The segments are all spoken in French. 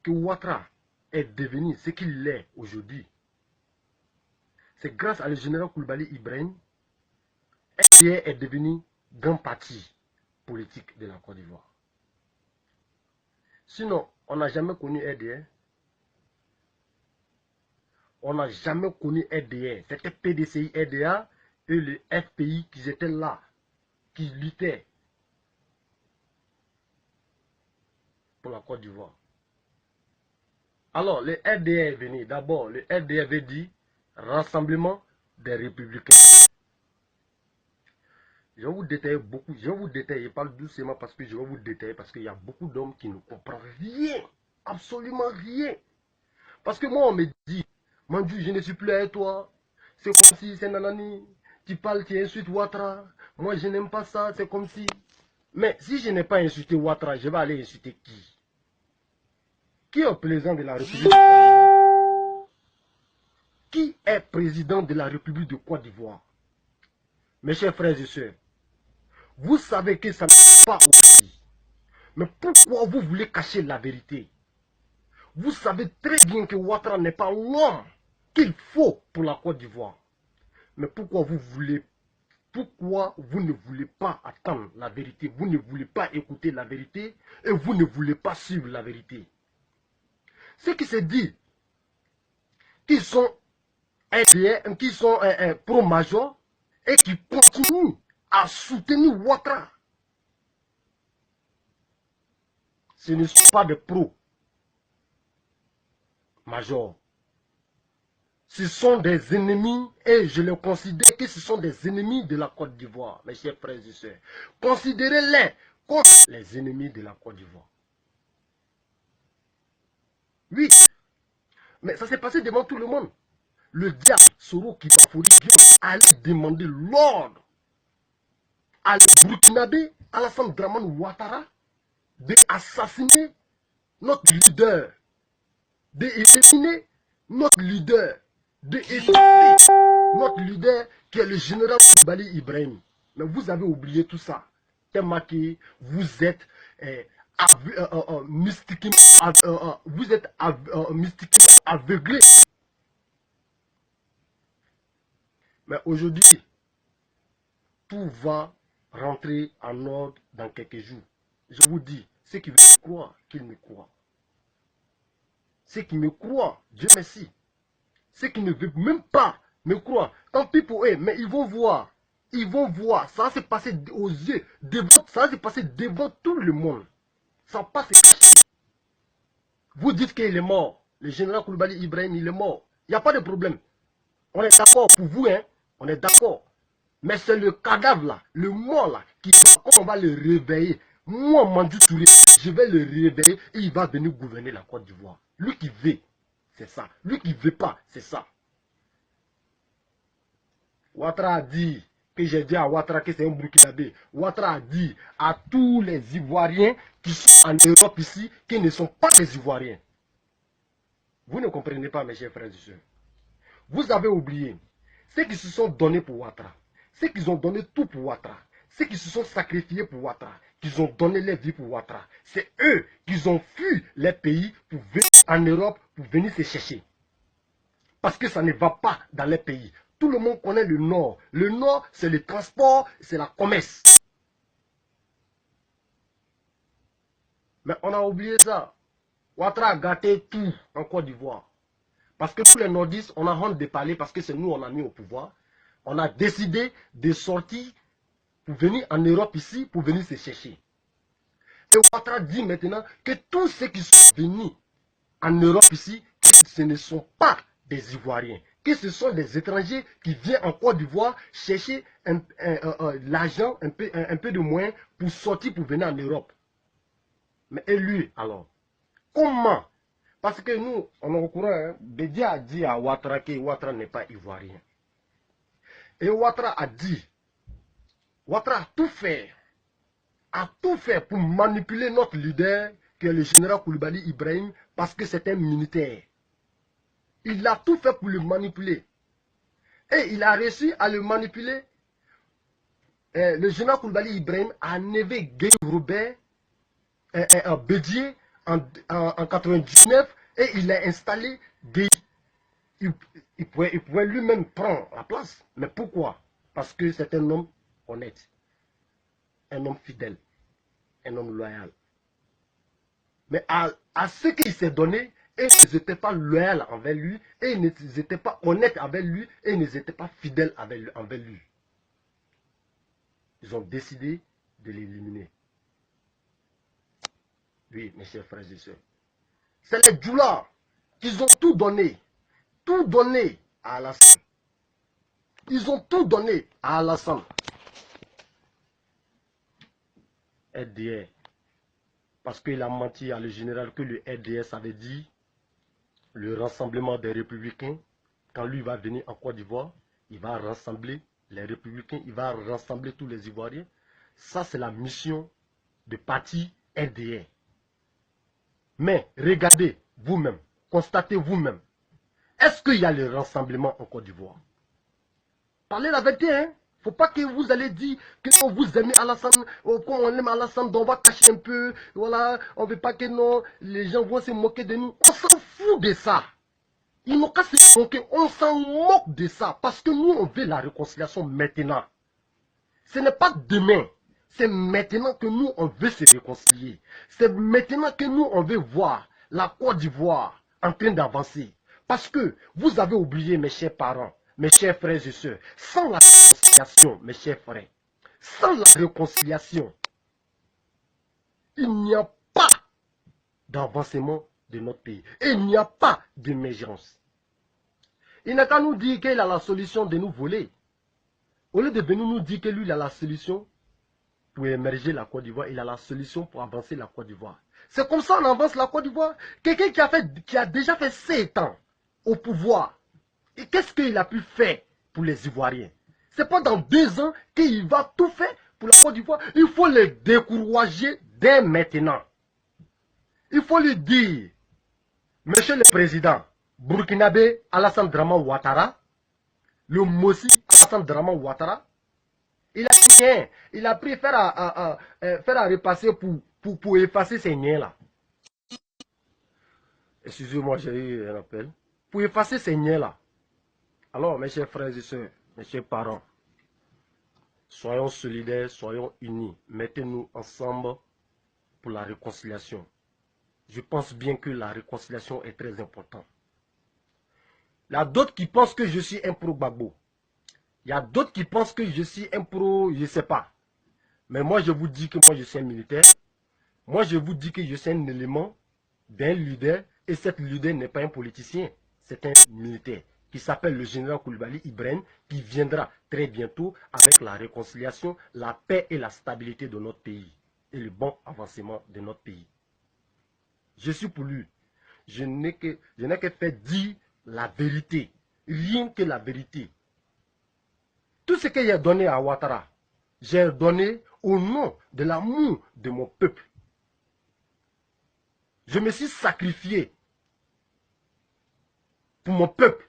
que Ouattara est devenu ce qu'il est aujourd'hui, c'est grâce à le général Koulibaly Ibrahim, RDR est devenu grand parti politique de la Côte d'Ivoire. Sinon, on n'a jamais connu RDR. On n'a jamais connu RDR. C'était PDCI, RDA et le FPI qui étaient là, qui luttaient pour la Côte d'Ivoire. Alors, le RDR est venu. D'abord, le RDR avait dit Rassemblement des Républicains. Je vais vous détailler beaucoup. Je vais vous détailler. Je parle doucement parce que je vais vous détailler. Parce qu'il y a beaucoup d'hommes qui ne comprennent rien. Absolument rien. Parce que moi, on me dit, Manju, je ne suis plus avec toi. C'est comme si, c'est nanani. Tu parles, tu insultes Ouattara. Moi, je n'aime pas ça. C'est comme si. Mais si je n'ai pas insulté Ouattara, je vais aller insulter qui? Qui est président de la République de Côte d'Ivoire? Qui est président de la République de Côte d'Ivoire? Mes chers frères et sœurs, vous savez que ça n'est pas aussi. Mais pourquoi vous voulez cacher la vérité? Vous savez très bien que Ouattara n'est pas l'homme qu'il faut pour la Côte d'Ivoire. Mais pourquoi vous ne voulez pas attendre la vérité? Vous ne voulez pas écouter la vérité et vous ne voulez pas suivre la vérité. Ceux qui se disent qu'ils sont RDR, qui sont pro-major et qui continuent à soutenir Ouattara, ce ne sont pas des pro-major. Ce sont des ennemis et je les considère que ce sont des ennemis de la Côte d'Ivoire, mes chers frères et sœurs. Considérez-les comme les ennemis de la Côte d'Ivoire. Oui, mais ça s'est passé devant tout le monde. Le diable Soro Kitafori allait demander l'ordre à le Burkinabé, Alassane Dramane Ouattara, d'assassiner notre leader, d'éliminer notre leader, d'éliminer notre leader qui est le général Koulibaly Ibrahim. Mais vous avez oublié tout ça. Marqué, vous êtes mystiquement aveuglé. Mais aujourd'hui, tout va rentrer en ordre dans quelques jours. Je vous dis, ceux qui veulent croire, qu'ils me croient. Ceux qui me croient, Dieu merci. Ceux qui ne veulent même pas me croire, tant pis pour eux, mais ils vont voir. Ils vont voir. Ça va se passer aux yeux, ça va se passer devant tout le monde. Ça va pas se cacher. Vous dites qu'il est mort. Le général Koulibaly Ibrahim, il est mort. Il n'y a pas de problème. On est d'accord pour vous, hein. On est d'accord. Mais c'est le cadavre là, le mort là, on va le réveiller. Moi, Manju Touré, je vais le réveiller et il va venir gouverner la Côte d'Ivoire. Lui qui veut, c'est ça. Lui qui ne veut pas, c'est ça. Ouattara a dit, que j'ai dit à Ouattara que c'est un Burkinabé. Ouattara a dit à tous les Ivoiriens qui sont en Europe ici, qui ne sont pas des Ivoiriens. Vous ne comprenez pas, mes chers frères et sœurs. Vous avez oublié ceux qui se sont donnés pour Ouattara, ceux qui ont donné tout pour Ouattara, ceux qui se sont sacrifiés pour Ouattara, qui ont donné leur vie pour Ouattara. C'est eux qui ont fui les pays pour venir en Europe, pour venir se chercher. Parce que ça ne va pas dans les pays. Tout le monde connaît le Nord. Le Nord, c'est le transport, c'est la commerce. Mais on a oublié ça. Ouattara a gâté tout en Côte d'Ivoire. Parce que tous les nordistes, on a honte de parler parce que c'est nous on a mis au pouvoir. On a décidé de sortir pour venir en Europe ici, pour venir se chercher. Et Ouattara dit maintenant que tous ceux qui sont venus en Europe ici, ce ne sont pas des Ivoiriens. Que ce sont des étrangers qui viennent en Côte d'Ivoire chercher l'argent, un peu de moyens pour sortir, pour venir en Europe. Mais et lui, alors, comment? Parce que nous, on est au courant, hein, Bédia a dit à Ouattara que Ouattara n'est pas ivoirien. Et Ouattara a dit, Ouattara a tout fait pour manipuler notre leader, qui est le général Koulibaly Ibrahim, parce que c'est un militaire. Il a tout fait pour le manipuler. Et il a réussi à le manipuler. Le général Koulibaly Ibrahim a enlevé Guy Robert, Bédier, en 99 et il a installé des... Il pouvait lui-même prendre la place. Mais pourquoi? Parce que c'est un homme honnête, un homme fidèle, un homme loyal. Mais à ce qu'il s'est donné, et ils n'étaient pas loyaux envers lui, et ils n'étaient pas honnêtes avec lui, et ils n'étaient pas fidèles envers lui. Ils ont décidé de l'éliminer. Oui, mes chers frères et sœurs. C'est les Djoula qui ont tout donné à Alassane. Ils ont tout donné à Alassane. RDR. Parce qu'il a menti à le général que le RDS avait dit le rassemblement des républicains. Quand lui va venir en Côte d'Ivoire, il va rassembler les républicains, il va rassembler tous les Ivoiriens. Ça, c'est la mission de parti RDR. Mais regardez vous-même, constatez vous-même. Est-ce qu'il y a le rassemblement en Côte d'Ivoire? Parlez la vérité, hein. Faut pas que vous allez dire que quand vous aimez Alassane, quand on aime Alassane, on va cacher un peu. Voilà, on veut pas que non, les gens vont se moquer de nous. On s'en fout de ça. Ils n'ont qu'à se moquer. On s'en moque de ça. Parce que nous, on veut la réconciliation maintenant. Ce n'est pas demain. C'est maintenant que nous, on veut se réconcilier. C'est maintenant que nous, on veut voir la Côte d'Ivoire en train d'avancer. Parce que vous avez oublié, mes chers parents, mes chers frères et sœurs, sans la réconciliation, mes chers frères, sans la réconciliation, il n'y a pas d'avancement de notre pays. Et il n'y a pas d'émergence. Il n'a qu'à nous dire qu'il a la solution de nous voler. Au lieu de venir nous dire que lui, il a la solution pour émerger la Côte d'Ivoire, il a la solution pour avancer la Côte d'Ivoire. C'est comme ça qu'on avance la Côte d'Ivoire. Quelqu'un qui a déjà fait 7 ans au pouvoir. Et qu'est-ce qu'il a pu faire pour les Ivoiriens? C'est pas dans 2 ans qu'il va tout faire pour la Côte d'Ivoire. Il faut les décourager dès maintenant. Il faut lui dire, Monsieur le Président, Burkinabé Alassane Draman Ouattara, le Mossi Alassane Draman Ouattara, il a rien. Il a pris faire à repasser pour effacer ces niens là. Excusez-moi, j'ai eu un appel. Pour effacer ces niens là. Alors, mes chers frères et sœurs, mes chers parents, soyons solidaires, soyons unis. Mettez-nous ensemble pour la réconciliation. Je pense bien que la réconciliation est très importante. Il y a d'autres qui pensent que je suis un pro-Gbagbo. Il y a d'autres qui pensent que je suis un pro, je ne sais pas. Mais moi, je vous dis que moi, je suis un militaire. Moi, je vous dis que je suis un élément d'un leader. Et cet leader n'est pas un politicien. C'est un militaire qui s'appelle le général Koulibaly Ibrahim, qui viendra très bientôt avec la réconciliation, la paix et la stabilité de notre pays. Et le bon avancement de notre pays. Je suis pour lui. Je n'ai que fait dire la vérité. Rien que la vérité. Tout ce que j'ai donné à Ouattara, j'ai donné au nom de l'amour de mon peuple. Je me suis sacrifié pour mon peuple,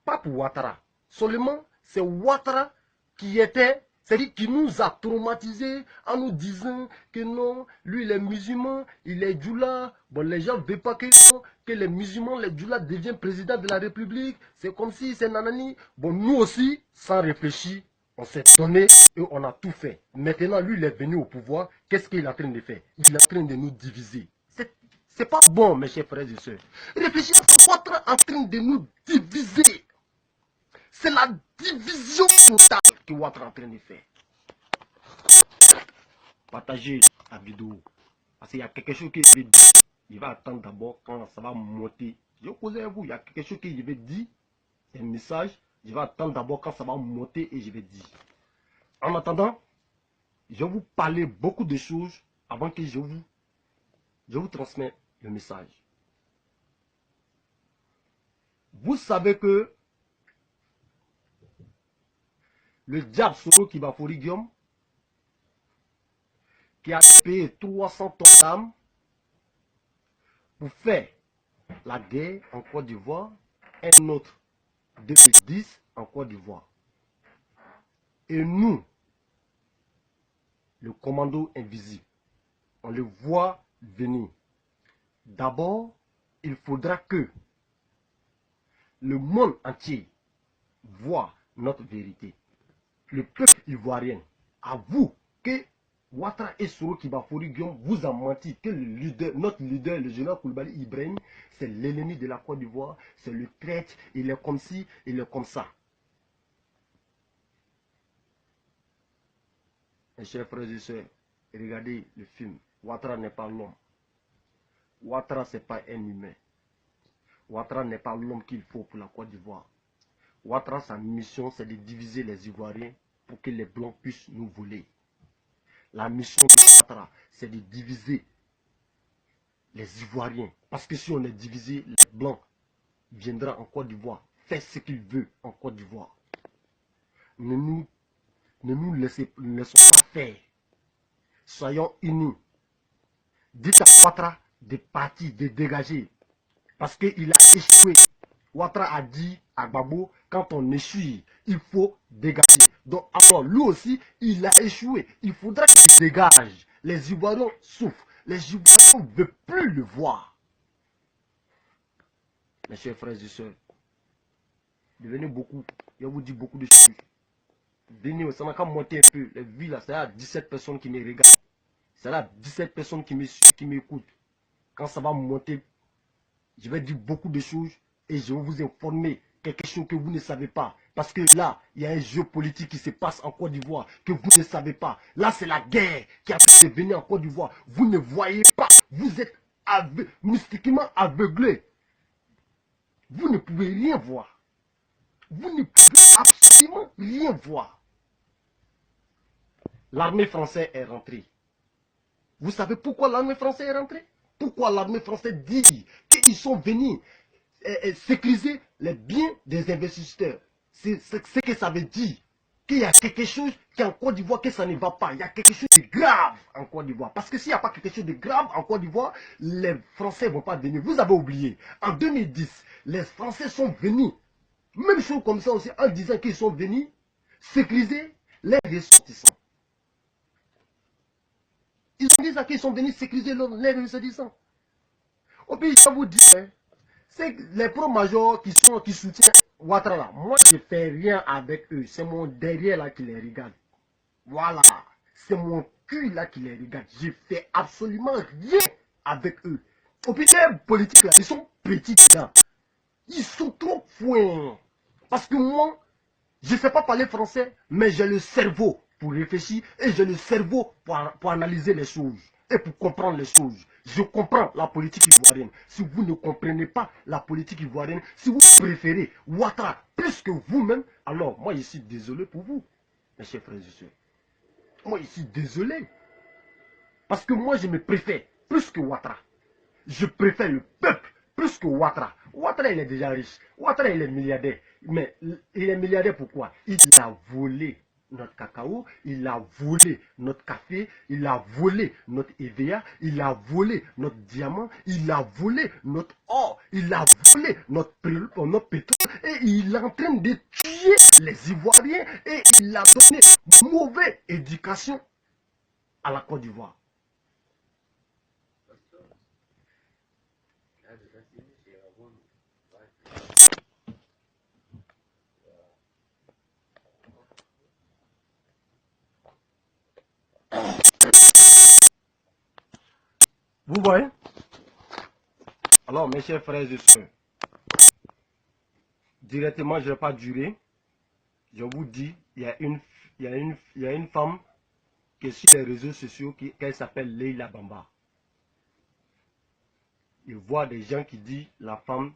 pas pour Ouattara. Seulement, c'est Ouattara qui était, c'est-à-dire qui nous a traumatisés en nous disant que non, lui, il est musulman, il est djoula. Bon, les gens ne veulent pas que les musulmans, les djoulas deviennent président de la République. C'est comme si c'est nanani. Bon, nous aussi, sans réfléchir, on s'est donné et on a tout fait. Maintenant, lui, il est venu au pouvoir. Qu'est-ce qu'il est en train de faire? Il est en train de nous diviser. C'est pas bon, mes chers frères et sœurs. Réfléchissez à Ouattara en train de nous diviser. C'est la division totale que Ouattara est en train de faire. Partagez la vidéo. Parce qu'il y a quelque chose que je vais dire. Il va attendre d'abord quand ça va monter. Je vais poser à vous. Il y a quelque chose que je vais dire. C'est un message. Je vais attendre d'abord quand ça va monter et je vais dire. En attendant, je vais vous parler beaucoup de choses avant que je vous transmette le message. Vous savez que le diable Soro Kibafori Guillaume, qui a payé 300 tonnes d'âme pour faire la guerre en Côte d'Ivoire, un autre 2010 en Côte d'Ivoire. Et nous, le commando invisible, on le voit venir. d'abord, il faudra que le monde entier voit notre vérité. Le peuple ivoirien avoue que Ouattara et Soro Kibafori Guillaume vous a menti, que notre leader, le général Koulibaly Ibrahim, c'est l'ennemi de la Côte d'Ivoire, c'est le traître, il est comme ci, il est comme ça. Mes chers frères et sœurs, regardez le film. Ouattara n'est pas l'homme. Ouattara, ce n'est pas un humain. Ouattara n'est pas l'homme qu'il faut pour la Côte d'Ivoire. Ouattara, sa mission, c'est de diviser les Ivoiriens pour que les Blancs puissent nous voler. La mission de Ouattara, c'est de diviser les Ivoiriens. Parce que si on est divisé, les Blancs viendront en Côte d'Ivoire, faire ce qu'ils veulent en Côte d'Ivoire. Ne nous laissons pas faire. Soyons unis. Dites à Ouattara de partir, de dégager. Parce qu'il a échoué. Ouattara a dit à Gbagbo, quand on échoue, il faut dégager. Donc alors lui aussi, il a échoué. Il faudra qu'il dégage. Les Ivoiriens souffrent. Les Ivoiriens ne veulent plus le voir. Mes chers frères et sœurs, devenez beaucoup. Je vous dis beaucoup de choses. Venez, ça n'a qu'à monter un peu. Les villes là, c'est là 17 personnes qui me regardent. C'est là 17 personnes qui me suivent, qui m'écoutent. Quand ça va monter, je vais dire beaucoup de choses et je vais vous informer quelque chose que vous ne savez pas. Parce que là, il y a un jeu politique qui se passe en Côte d'Ivoire que vous ne savez pas. Là, c'est la guerre qui a pu venir en Côte d'Ivoire. Vous ne voyez pas. Vous êtes mystiquement aveuglés. Vous ne pouvez rien voir. Vous ne pouvez absolument rien voir. L'armée française est rentrée. Vous savez pourquoi l'armée française est rentrée? Pourquoi l'armée française dit qu'ils sont venus sécuriser les biens des investisseurs? C'est ce que ça veut dire. Qu'il y a quelque chose qui en Côte d'Ivoire, que ça ne va pas. Il y a quelque chose de grave en Côte d'Ivoire. Parce que s'il n'y a pas quelque chose de grave en Côte d'Ivoire, les Français ne vont pas venir. Vous avez oublié, en 2010, les Français sont venus, même chose comme ça aussi, en disant qu'ils sont venus sécuriser les ressortissants. Ils ont dit ça qu'ils sont venus sécuriser les ressortissants. Au puis, je vous dis, c'est les pro-majors qui soutiennent Ouattara là. Moi, je ne fais rien avec eux. C'est mon derrière là qui les regarde. Voilà. C'est mon cul là qui les regarde. Je ne fais absolument rien avec eux. Au puis, les politiques là, ils sont petits là. Ils sont trop fouins. Parce que moi, je ne sais pas parler français, mais j'ai le cerveau pour réfléchir et j'ai le cerveau pour analyser les choses et pour comprendre les choses. Je comprends la politique ivoirienne. Si vous ne comprenez pas la politique ivoirienne, si vous préférez Ouattara plus que vous-même, alors moi je suis désolé pour vous, mes chers frères et sœurs. Moi je suis désolé. Parce que moi je me préfère plus que Ouattara. Je préfère le peuple plus que Ouattara. Ouattara il est déjà riche. Ouattara il est milliardaire. Mais il est milliardaire pourquoi? Il a volé notre cacao, il a volé notre café, il a volé notre EVA, il a volé notre diamant, il a volé notre or, il a volé notre pétrole et il est en train de tuer les Ivoiriens et il a donné une mauvaise éducation à la Côte d'Ivoire. Vous voyez? Alors, mes chers frères et sœurs, directement, je ne vais pas durer. Je vous dis, il y a une femme qui est sur les réseaux sociaux qui s'appelle Leila Bamba. Je vois des gens qui disent la femme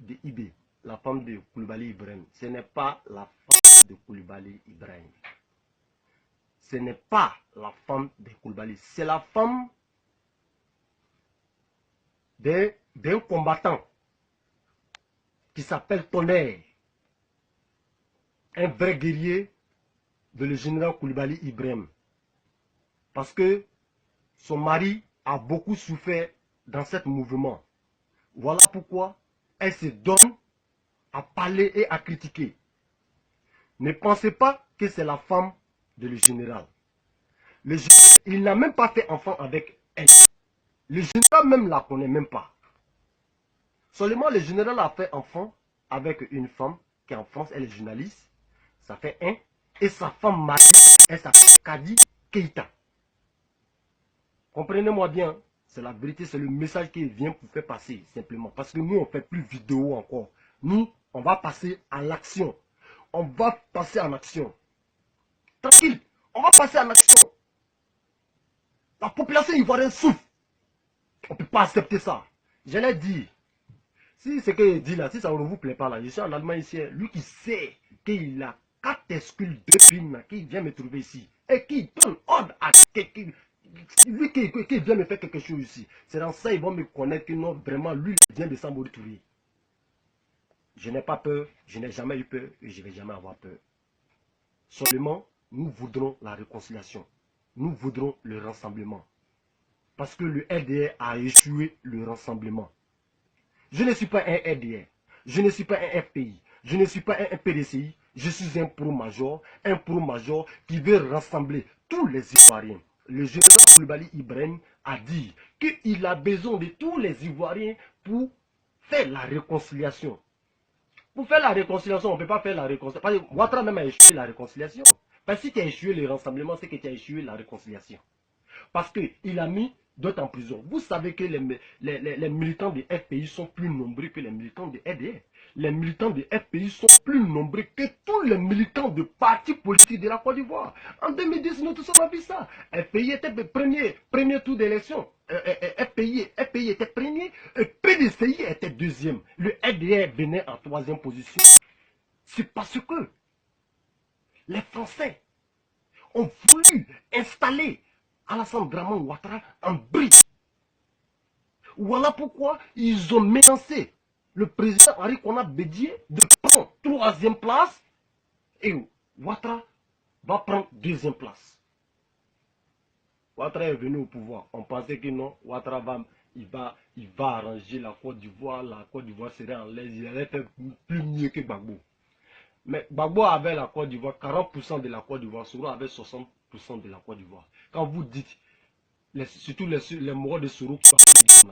de Ibé, la femme de Koulibaly Ibrahim. Ce n'est pas la femme de Koulibaly Ibrahim. Ce n'est pas la femme de Koulibaly. C'est la femme d'un combattant qui s'appelle Tonnerre, un vrai guerrier de le général Koulibaly Ibrahim. Parce que son mari a beaucoup souffert dans ce mouvement. Voilà pourquoi elle se donne à parler et à critiquer. Ne pensez pas que c'est la femme de le général. Il n'a même pas fait enfant avec elle. Le général même la connaît même pas. Seulement le général a fait enfant avec une femme qui est en France, elle est journaliste. Ça fait un. Et sa femme mariée, elle s'appelle Kadi Keita. Comprenez-moi bien, c'est la vérité, c'est le message qui vient pour faire passer, simplement. Parce que nous, on ne fait plus vidéo encore. Nous, on va passer à l'action. On va passer en action. Tranquille, on va passer en action. La population ivoirienne souffre. On ne peut pas accepter ça. Je l'ai dit. Si ce qu'il dit là, si ça ne vous plaît pas là, je suis en Allemagne ici, lui qui sait qu'il a 4 excuses de prime qui vient me trouver ici et qui donne ordre à quelqu'un, lui qui vient me faire quelque chose ici. C'est dans ça qu'ils vont me connaître que non, vraiment, lui il vient de s'embrouiller. Je n'ai pas peur, je n'ai jamais eu peur et je ne vais jamais avoir peur. Seulement, nous voudrons la réconciliation. Nous voudrons le rassemblement. Parce que le RDR a échoué le rassemblement. Je ne suis pas un RDR, je ne suis pas un FPI, je ne suis pas un PDCI, je suis un pro-major qui veut rassembler tous les Ivoiriens. Le général Koulibaly Ibrahim a dit qu'il a besoin de tous les Ivoiriens pour faire la réconciliation. Pour faire la réconciliation, on ne peut pas faire la réconciliation. Parce que Ouattara même a échoué la réconciliation. Parce que si tu as échoué le rassemblement, c'est que tu as échoué la réconciliation. Parce qu'il a mis d'autres en prison. Vous savez que les militants de FPI sont plus nombreux que les militants de RDR. Les militants de FPI sont plus nombreux que tous les militants de partis politiques de la Côte d'Ivoire. En 2010, nous tous on a vu ça. FPI était premier tour d'élection. FPI était premier, PDCI était deuxième. Le RDR venait en troisième position. C'est parce que les Français ont voulu installer Alassane Draman Ouattara en brique. Voilà pourquoi ils ont menacé le président Henri Konan Bédié de prendre troisième place et Ouattara va prendre deuxième place. Ouattara est venu au pouvoir. On pensait que non, Ouattara il va arranger la Côte d'Ivoire. La Côte d'Ivoire serait en l'aise. Il allait faire plus mieux que Gbagbo. Mais Gbagbo avait la Côte d'Ivoire, 40% de la Côte d'Ivoire. Soro avait 60% de la Côte d'Ivoire. Quand vous dites surtout les moraux de Soro,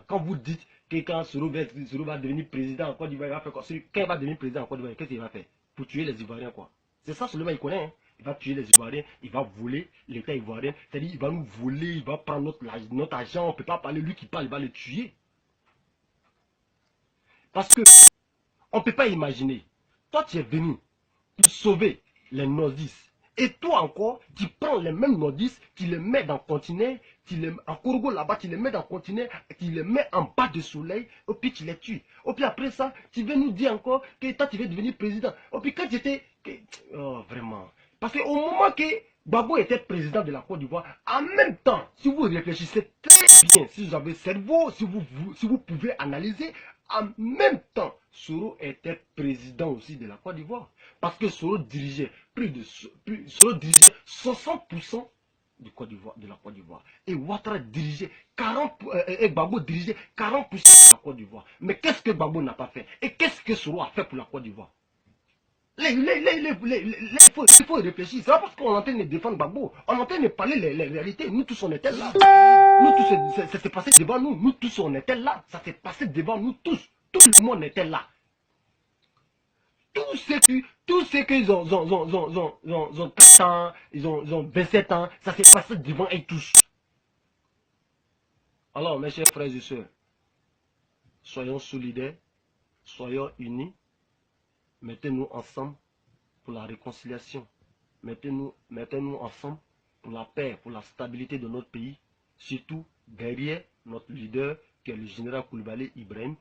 quand vous dites que quand Soro va devenir président en Côte d'Ivoire, il va faire quoi? Quand il va devenir président en Côte d'Ivoire, qu'est-ce qu'il va faire? Pour tuer les Ivoiriens, quoi. C'est ça seulement il connaît. Hein. Il va tuer les Ivoiriens, il va voler l'État ivoirien. C'est-à-dire il va nous voler, il va prendre notre argent, on ne peut pas parler, lui qui parle, il va le tuer. Parce que on ne peut pas imaginer. Toi, tu es venu pour sauver les nordistes. Et toi encore, tu prends les mêmes nordistes, tu les mets dans le continent, en Congo là-bas, tu les mets dans le continent, tu les mets en bas du soleil, et puis tu les tues. Et puis après ça, tu veux nous dire encore que toi tu veux devenir président. Et puis quand tu étais... Oh, vraiment. Parce qu'au moment que Gbagbo était président de la Côte d'Ivoire, en même temps, si vous réfléchissez très bien, si vous avez cerveau, si vous pouvez analyser, en même temps, Soro était président aussi de la Côte d'Ivoire. Parce que Soro dirigeait 60% de la Côte d'Ivoire. Et Ouattara dirigeait 40%, et Gbagbo dirigeait 40% de la Côte d'Ivoire. Mais qu'est-ce que Gbagbo n'a pas fait? Et qu'est-ce que Soro a fait pour la Côte d'Ivoire? Il faut réfléchir. C'est pas parce qu'on est en train de défendre Gbagbo. On est en train de parler les réalités. Nous tous on était là. Nous tous, ça s'est passé devant nous. Nous tous on était là. Ça s'est passé devant nous tous. Tout le monde était là. Tous ceux qui ont 30 ans, ils ont 27 ans, ça s'est passé devant eux tous. Alors mes chers frères et sœurs, soyons solidaires, soyons unis. Mettez-nous ensemble pour la réconciliation. Mettez-nous ensemble pour la paix, pour la stabilité de notre pays. Surtout derrière notre leader qui est le général Koulibaly Ibrahim.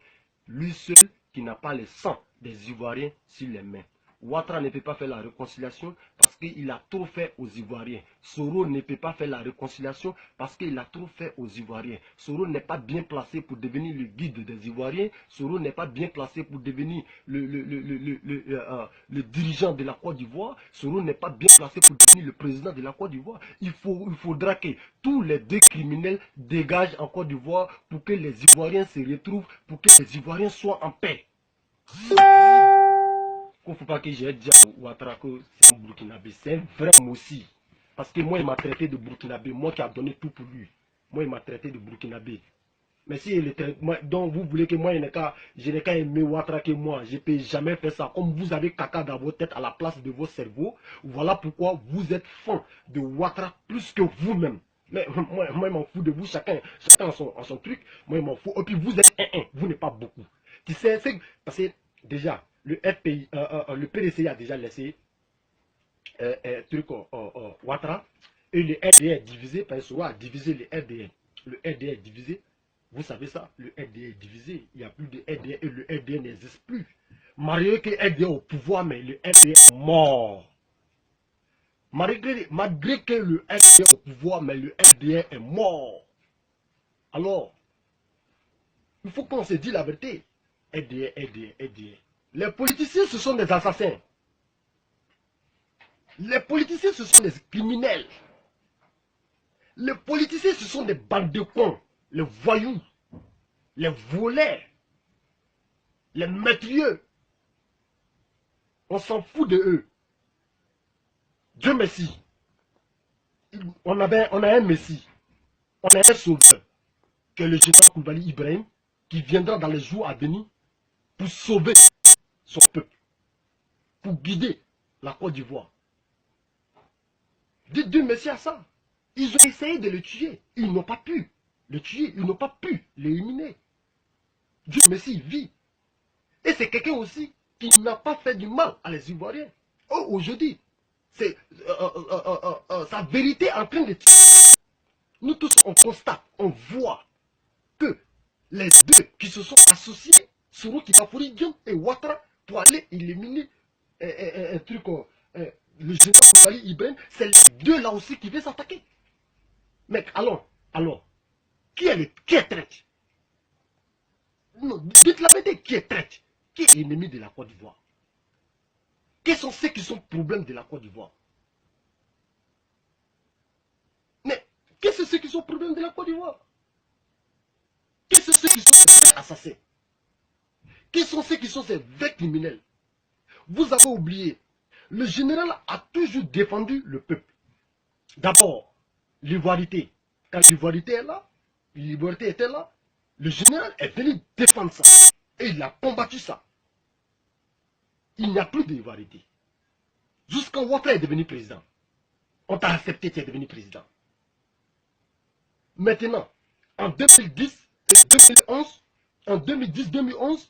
Lui seul qui n'a pas le sang des Ivoiriens sur les mains. Ouattara ne peut pas faire la réconciliation parce qu'il a trop fait aux Ivoiriens. Soro ne peut pas faire la réconciliation parce qu'il a trop fait aux Ivoiriens. Soro n'est pas bien placé pour devenir le guide des Ivoiriens. Soro n'est pas bien placé pour devenir le dirigeant de la Côte d'Ivoire. Soro n'est pas bien placé pour devenir le président de la Côte d'Ivoire. Il faudra que tous les deux criminels dégagent en Côte d'Ivoire pour que les Ivoiriens se retrouvent, pour que les Ivoiriens soient en paix. Il ne faut pas que j'ai dit à Ouattara que c'est un Burkinabé. C'est un vrai mot aussi. Parce que moi, il m'a traité de Burkinabé. Moi qui a donné tout pour lui. Moi, il m'a traité de Burkinabé. Mais si donc vous voulez que moi, je n'ai qu'à aimer Ouattara que moi, je ne peux jamais faire ça. Comme vous avez caca dans votre tête à la place de vos cerveaux, voilà pourquoi vous êtes fan de Ouattara plus que vous-même. Mais moi, je m'en fous de vous, chacun a son truc. Moi, je m'en fous. Et puis vous êtes vous n'êtes pas beaucoup. Tu sais, parce que déjà, le FPI, le PDC a déjà laissé Ouattara. Et le RDR est divisé, parce que a divisé le RDR. Le RDR est divisé. Vous savez ça, le RDR est divisé. Il n'y a plus de RDR et le RDR n'existe plus. Malgré que le RDR est au pouvoir, mais le RDR est mort. Malgré que le RDR est au pouvoir, mais le RDR est mort. Alors, il faut qu'on se dise la vérité. RDR. Les politiciens, ce sont des assassins. Les politiciens, ce sont des criminels. Les politiciens, ce sont des bandes de cons, les voyous, les voleurs, les métiers. On s'en fout de eux. Dieu merci. On a un messie. On a un sauveur, qui est le général Koulibaly Ibrahim, qui viendra dans les jours à venir pour sauver son peuple, pour guider la Côte d'Ivoire. Dites Dieu merci à ça. Ils ont essayé de le tuer. Ils n'ont pas pu le tuer. Ils n'ont pas pu l'éliminer. Dieu merci, il vit. Et c'est quelqu'un aussi qui n'a pas fait du mal à les Ivoiriens. Oh, aujourd'hui, c'est sa vérité en train de... Nous tous, on constate, on voit que les deux qui se sont associés, Soro Kipafori Diom et Ouattara, pour aller éliminer un truc, le général Koulibaly Ibrahim, c'est les deux là aussi qui veulent s'attaquer. Mec, alors, qui est traître? Non, dites la vérité, qui est traître? Qui est ennemi de la Côte d'Ivoire? Quels sont ceux qui sont problèmes de la Côte d'Ivoire? Mais, qu'est-ce que ceux qui sont problèmes de la Côte d'Ivoire? Qu'est-ce que ceux qui sont ces vrais assassins? Quels sont ceux qui sont ces vrais criminels? Vous avez oublié, le général a toujours défendu le peuple. D'abord, l'ivoirité. Quand l'ivoirité est là, l'ivoirité était là, le général est venu défendre ça. Et il a combattu ça. Il n'y a plus d'ivoirité. Jusqu'en Ouattara est devenu président. On t'a accepté, tu es devenu président. Maintenant, en 2010 et 2011, en 2010-2011,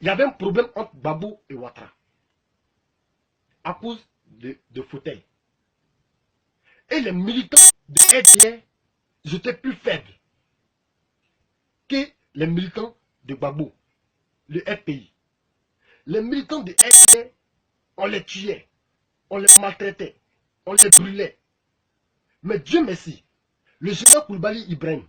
il y avait un problème entre Gbagbo et Ouattara. À cause de fauteuils. Et les militants de RDR, ils étaient plus faibles que les militants de Gbagbo, le FPI. Les militants de RDR, on les tuait, on les maltraitait, on les brûlait. Mais Dieu merci, le général Koulibaly Ibrahim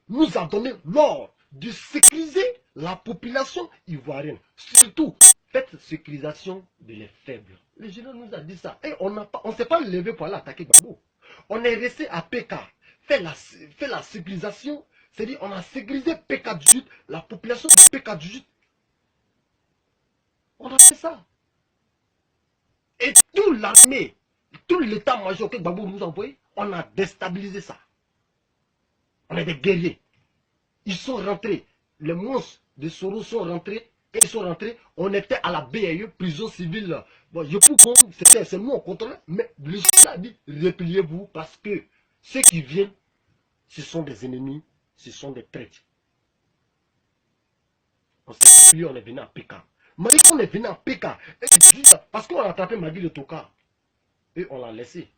nous a donné l'ordre de sécuriser la population ivoirienne. Surtout, faites sécurisation de les faibles. Le général nous a dit ça. Et on ne s'est pas levé pour aller attaquer Gbagbo. On est resté à PK. Fait la sécurisation. C'est-à-dire, on a sécurisé PK18, la population de PK18. On a fait ça. Et toute l'armée, tout l'état-major que Gbagbo nous a envoyé, on a déstabilisé ça. On est des guerriers. Ils sont rentrés. Les monstres de Soro sont rentrés. Et ils sont rentrés. On était à la BAE, prison civile. Bon, c'est nous on contrôle. Mais le chef a dit, repliez-vous parce que ceux qui viennent, ce sont des ennemis, ce sont des traîtres. On s'est replié, on est venu à PK. Mais on est venu à PK. Parce qu'on a attrapé Magui de Toka. Et on l'a laissé.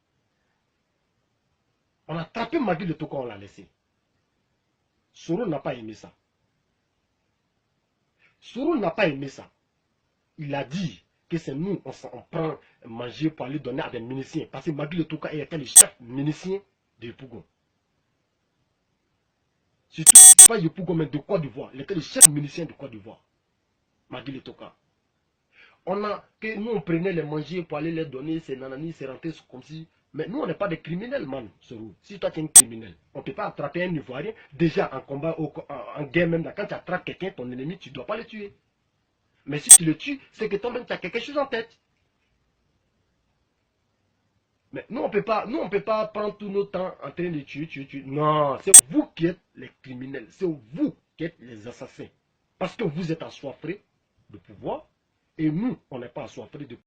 On a attrapé Magui de Toka, on l'a laissé. Soro n'a pas aimé ça. Soro n'a pas aimé ça. Il a dit que c'est nous, on prend manger pour aller donner à des miliciens. Parce que Magui de Toka était le chef milicien de Yopougon. Surtout pas Yopougon, mais de Côte d'Ivoire. Il était le chef milicien de Côte d'Ivoire. Magui de Toka. Nous on prenait les manger pour aller les donner, c'est nanani, c'est rentré comme si. Mais nous on n'est pas des criminels, man, Soro. Si toi tu es un criminel, on ne peut pas attraper un Ivoirien. Déjà en combat, en guerre même, là, quand tu attrapes quelqu'un, ton ennemi, tu ne dois pas le tuer. Mais si tu le tues, c'est que toi-même tu as quelque chose en tête. Mais nous, on peut pas prendre tout notre temps en train de tuer. Non, c'est vous qui êtes les criminels. C'est vous qui êtes les assassins. Parce que vous êtes assoiffés de pouvoir. Et nous, on n'est pas assoiffés de pouvoir.